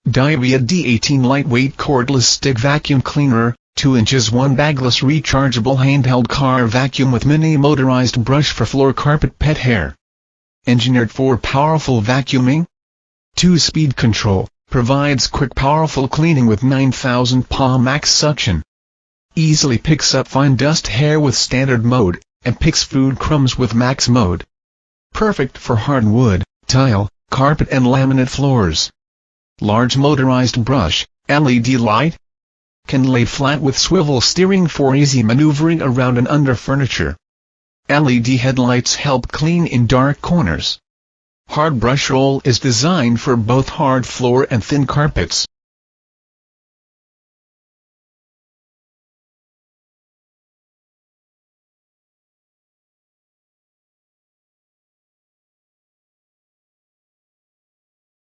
Dibea D18 lightweight cordless stick vacuum cleaner, 2 inches 1 bagless rechargeable handheld car vacuum with mini motorized brush for floor carpet pet hair. Engineered for powerful vacuuming. 2-speed control, provides quick powerful cleaning with 9000 PA max suction. Easily picks up fine dust hair with standard mode, and picks food crumbs with max mode. Perfect for hardwood, tile, carpet and laminate floors. Large motorized brush, LED light. Can lay flat with swivel steering for easy maneuvering around and under furniture. LED headlights help clean in dark corners. Hard brush roll is designed for both hard floor and thin carpets.